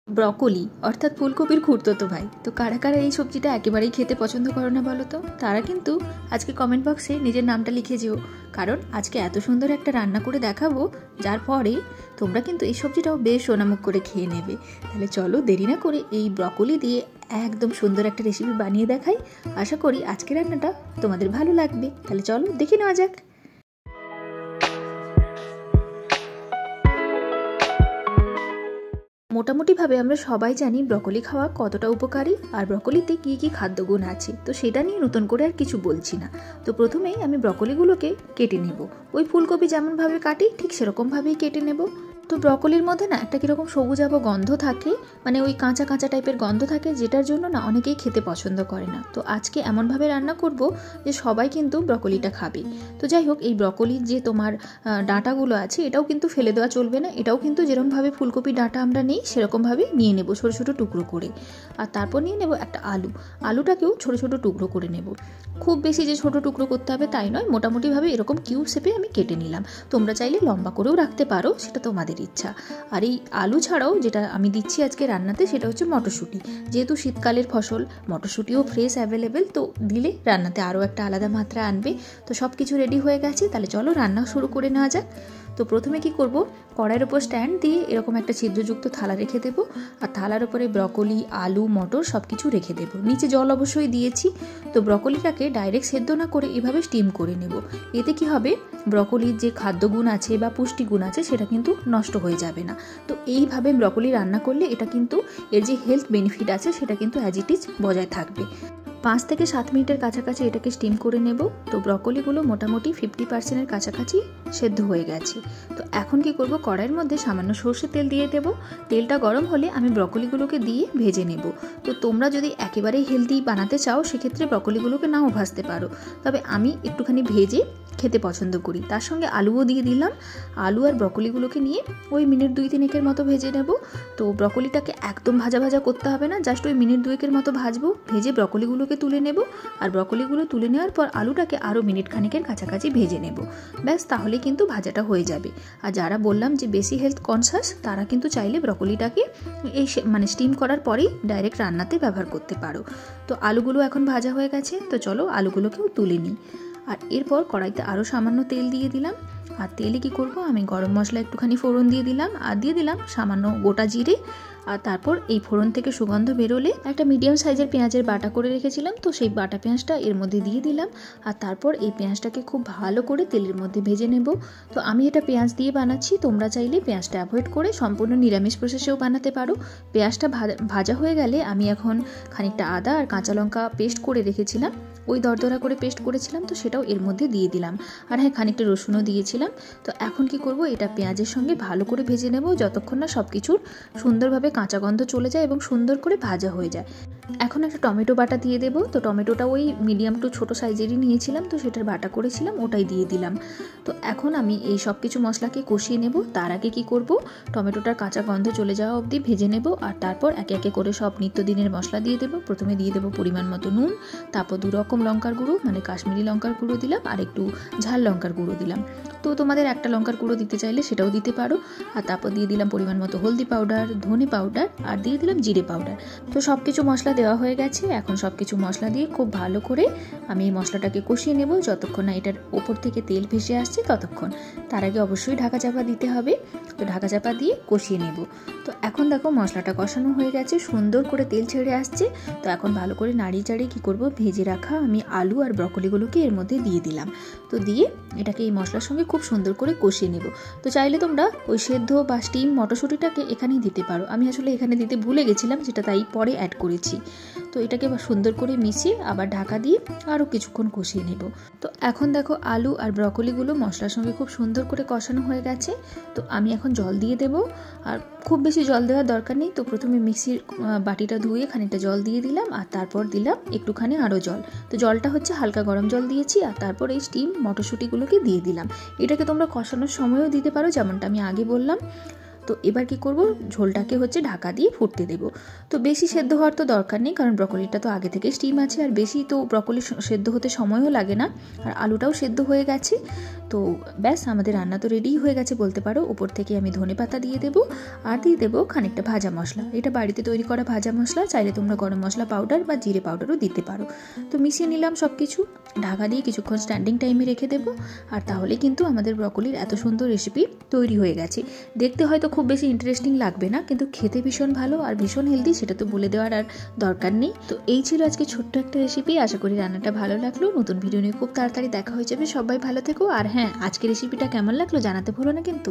Broccoli অর্থাৎ ফুলকপির খুড়তুতো ভাই। তো কারা কারা এই সবজিটা একেবারেই খেতে পছন্দ করো না বলো তো? তারা কিন্তু আজকে কমেন্ট বক্সে নিজের নামটা লিখে যেও, কারণ আজকে এত সুন্দর একটা রান্না করে দেখাবো যার পরে তোমরা কিন্তু এই সবজিটাও বেশ সোনামুখ করে খেয়ে নেবে। তাহলে চলো দেরি না করে এই ব্রকোলি দিয়ে একদম সুন্দর একটা রেসিপি বানিয়ে দেখাই। আশা করি আজকে রান্নাটা তোমাদের ভালো লাগবে। তাহলে চলো দেখে নেওয়া যাক। মোটামুটিভাবে আমরা সবাই জানি ব্রকোলি খাওয়া কতটা উপকারী আর ব্রকোলিতে কী কী খাদ্যগুণ আছে, তো সেটা নিয়ে নতুন করে আর কিছু বলছি না। তো প্রথমেই আমি ব্রকোলিগুলোকে কেটে নেব। ওই ফুলকপি যেমনভাবে কাটি ঠিক সেরকমভাবেই কেটে নেব। তো ব্রকোলির মধ্যে না একটা কীরকম সবুজাভ গন্ধ থাকে, মানে ওই কাঁচা কাঁচা টাইপের গন্ধ থাকে, যেটার জন্য না অনেকেই খেতে পছন্দ করে না। তো আজকে এমনভাবে রান্না করব যে সবাই কিন্তু ব্রকোলিটা খাবে। তো যাই হোক, এই ব্রকোলির যে তোমার ডাঁটাগুলো আছে এটাও কিন্তু ফেলে দেওয়া চলবে না। এটাও কিন্তু যেরকমভাবে ফুলকপির ডাঁটা আমরা নিই সেরকমভাবে নিয়ে নেব ছোটো ছোটো টুকরো করে। আর তারপর নিয়ে নেব একটা আলুটাকেও ছোটো ছোটো টুকরো করে নেব। খুব বেশি যে ছোটো টুকরো করতে হবে তাই নয়, মোটামুটিভাবে এরকম কিউব শেপে আমি কেটে নিলাম। তোমরা চাইলে লম্বা করেও রাখতে পারো, সেটা তোমাদের ইচ্ছা। আর এই আলু ছাড়াও যেটা আমি দিচ্ছি আজকে রান্নাতে সেটা হচ্ছে মটরশুঁটি। যেহেতু শীতকালের ফসল, মটরশুঁটিও ফ্রেশ অ্যাভেলেবেল, তো দিলে রান্নাতে আরও একটা আলাদা মাত্রা আনবে। তো সব কিছু রেডি হয়ে গেছে, তাহলে চলো রান্না শুরু করে নেওয়া যাক। তো প্রথমে কি করব, কড়াইয়ের ওপর স্ট্যান্ড দিয়ে এরকম একটা ছিদ্রযুক্ত থালা রেখে দেবো। আর থালার ওপরে ব্রকোলি, আলু, মটর সব কিছু রেখে দেবো। নিচে জল অবশ্যই দিয়েছি। তো ব্রকোলিটাকে ডাইরেক্ট সেদ্ধ না করে এভাবে স্টিম করে নেব। এতে কি হবে, ব্রকোলির যে খাদ্যগুণ আছে বা পুষ্টিগুণ আছে সেটা কিন্তু নষ্ট হয়ে যাবে না। তো এইভাবে ব্রকোলি রান্না করলে এটা কিন্তু এর যে হেলথ বেনিফিট আছে সেটা কিন্তু অ্যাজ ইট ইজ বজায় থাকবে। 5 থেকে 7 মিনিটের কাছাকাছি এটাকে স্টিম করে নেব। তো ব্রকোলিগুলো মোটামুটি 50%-এর কাছাকাছি সেদ্ধ হয়ে গেছে। তো এখন কি করব, কড়াইয়ের মধ্যে সামান্য সর্ষের তেল দিয়ে দেব। তেলটা গরম হলে আমি ব্রকোলিগুলোকে দিয়ে ভেজে নেব। তো তোমরা যদি একেবারেই হেলদি বানাতে চাও সেক্ষেত্রে ব্রকোলিগুলোকে নাও ভাজতে পারো, তবে আমি একটুখানি ভেজে খেতে পছন্দ করি। তার সঙ্গে আলুও দিয়ে দিলাম। আলু আর ব্রকোলিগুলোকে নিয়ে ওই মিনিট 2-3 মতো ভেজে নেব। তো ব্রকোলিটাকে একদম ভাজা ভাজা করতে হবে না, জাস্ট ওই মিনিট 2 মতো ভাজবো। ভেজে ব্রকোলিগুলোকে তুলে নেব। আর ব্রকোলিগুলো তুলে নেওয়ার পর আলুটাকে আরও মিনিট খানিকের কাছাকাছি ভেজে নেব। ব্যাস, তাহলে কিন্তু ভাজাটা হয়ে যাবে। আর যারা বললাম যে বেশি হেলথ কনসাস, তারা কিন্তু চাইলে ব্রকোলিটাকে এই স্টিম করার পরেই ডাইরেক্ট রান্নাতে ব্যবহার করতে পারো। তো আলুগুলো এখন ভাজা হয়ে গেছে, তো চলো আলুগুলোকেও তুলে নিই। আর এরপর কড়াইতে আরও সামান্য তেল দিয়ে দিলাম। আর তেলে কি করব, আমি গরম মশলা একটুখানি ফোড়ন দিয়ে দিলাম। আর দিয়ে দিলাম সামান্য গোটা জিরে। আর তারপর এই ফোড়ন থেকে সুগন্ধ বেরোলে একটা মিডিয়াম সাইজের পেঁয়াজের বাটা করে রেখেছিলাম, তো সেই বাটা পেঁয়াজটা এর মধ্যে দিয়ে দিলাম। আর তারপর এই পেঁয়াজটাকে খুব ভালো করে তেলের মধ্যে ভেজে নেব। তো আমি এটা পেঁয়াজ দিয়ে বানাচ্ছি, তোমরা চাইলে পেঁয়াজটা অ্যাভয়েড করে সম্পূর্ণ নিরামিষ প্রসেসেও বানাতে পারো। পেঁয়াজটা ভাজা হয়ে গেলে আমি এখন খানিকটা আদা আর কাঁচা লঙ্কা পেস্ট করে রেখেছিলাম, ওই দরদরা করে পেস্ট করেছিলাম, তো সেটাও এর মধ্যে দিয়ে দিলাম। আর হ্যাঁ, খানিকটা রসুনও দিয়েছিলাম। তো এখন কি করব, এটা পেঁয়াজের সঙ্গে ভালো করে ভেজে নেব যতক্ষণ না সব কিছুর সুন্দরভাবে কাঁচা গন্ধ চলে যায় এবং সুন্দর করে ভাজা হয়ে যায়। এখন একটা টমেটো বাটা দিয়ে দেবো। তো টমেটোটা ওই মিডিয়াম টু ছোটো সাইজেরই নিয়েছিলাম, তো সেটার বাটা করেছিলাম, ওটাই দিয়ে দিলাম। তো এখন আমি এই সব কিছু মশলাকে কষিয়ে নেব। তার আগে কি করব, টমেটোটার কাঁচা গন্ধ চলে যাওয়া অবধি ভেজে নেব। আর তারপর একে একে করে সব নিত্যদিনের মশলা দিয়ে দেবো। প্রথমে দিয়ে দেবো পরিমাণ মতো নুন, তারপর 2 রকম লঙ্কার গুঁড়ো, মানে কাশ্মীরি লঙ্কার গুঁড়ো দিলাম, আর একটু ঝাল লঙ্কার গুঁড়ো দিলাম। তো তোমাদের একটা লঙ্কার গুঁড়ো দিতে চাইলে সেটাও দিতে পারো। আর তারপর দিয়ে দিলাম পরিমাণ মতো হলদি পাউডার, ধনে পাউডার, আর দিয়ে দিলাম জিরে পাউডার। তো সব কিছু মশলা দেওয়া হয়ে গেছে। এখন সব কিছু মশলা দিয়ে খুব ভালো করে আমি এই মশলাটাকে কষিয়ে নেব যতক্ষণ না এটার ওপর থেকে তেল ভেসে আসছে ততক্ষণ। তার আগে অবশ্যই ঢাকা চাপা দিতে হবে। তো ঢাকা চাপা দিয়ে কষিয়ে নেব। তো এখন দেখো মশলাটা কষানো হয়ে গেছে, সুন্দর করে তেল ছেড়ে আসছে। তো এখন ভালো করে নাড়িয়ে চাড়িয়ে কী করব, ভেজে রাখা আমি আলু আর ব্রকোলিগুলোকে এর মধ্যে দিয়ে দিলাম। তো দিয়ে এটাকে এই মশলার সঙ্গে খুব সুন্দর করে কষিয়ে নেব। তো চাইলে তোমরা ওই সেদ্ধ বা স্টিম মটরশুঁটিটাকে এখানেই দিতে পারো। আমি আসলে এখানে দিতে ভুলে গেছিলাম, যেটা তাই পরে অ্যাড করেছি। তো এটাকে সুন্দর করে মিশিয়ে আবার ঢাকা দিয়ে আরও কিছুক্ষণ কষিয়ে নেব। তো এখন দেখো আলু আর ব্রকোলিগুলো মশলার সঙ্গে খুব সুন্দর করে কষানো হয়ে গেছে। তো আমি এখন জল দিয়ে দেব। আর খুব বেশি জল দেওয়ার দরকার নেই। তো প্রথমে মিক্সির বাটিটা ধুয়ে খানিকটা জল দিয়ে দিলাম, আর তারপর দিলাম একটুখানি আরও জল। তো জলটা হচ্ছে হালকা গরম জল দিয়েছি। আর তারপর এই স্টিম মটরশুঁটিগুলোকে দিয়ে দিলাম। এটাকে তোমরা কষানোর সময়ও দিতে পারো, যেমনটা আমি আগে বললাম। তো এবার কি করব, ঝোলটাকে হচ্ছে ঢাকা দিয়ে ফুটতে দেব। তো বেশি সেদ্ধ হওয়ার তো দরকার নেই, কারণ ব্রকলিটা তো আগে থেকে স্টিম আছে, আর বেশি তো ব্রকলি সেদ্ধ হতে সময়ও লাগে না, আর আলুটাও সেদ্ধ হয়ে গেছে। তো ব্যাস আমাদের রান্না তো রেডিই হয়ে গেছে বলতে পারো। ওপর থেকে আমি ধনেপাতা দিয়ে দেবো, আর দিয়ে দেবো খানিকটা ভাজা মশলা। এটা বাড়িতে তৈরি করা ভাজা মশলা, চাইলে তোমরা গরম মশলা পাউডার বা জিরে পাউডারও দিতে পারো। তো মিশিয়ে নিলাম সব কিছু, ঢাকা দিয়ে কিছুক্ষণ স্ট্যান্ডিং টাইমে রেখে দেবো। আর তাহলে কিন্তু আমাদের ব্রকলির এত সুন্দর রেসিপি তৈরি হয়ে গেছে। দেখতে হয়তো খুব বেশি ইন্টারেস্টিং লাগবে না, কিন্তু খেতে ভীষণ ভালো আর ভীষণ হেলদি, সেটা তো বলে দেওয়ার আর দরকার নেই। তো এই ছিল আজকে ছোট্ট একটা রেসিপি। আশা করি রান্নাটা ভালো লাগলো। নতুন ভিডিও নিয়ে খুব তাড়াতাড়ি দেখা হয়ে যাবে। সবাই ভালো থেকো। আর হ্যাঁ, আজকে রেসিপিটা কেমন লাগলো জানাতে ভুলো না কিন্তু।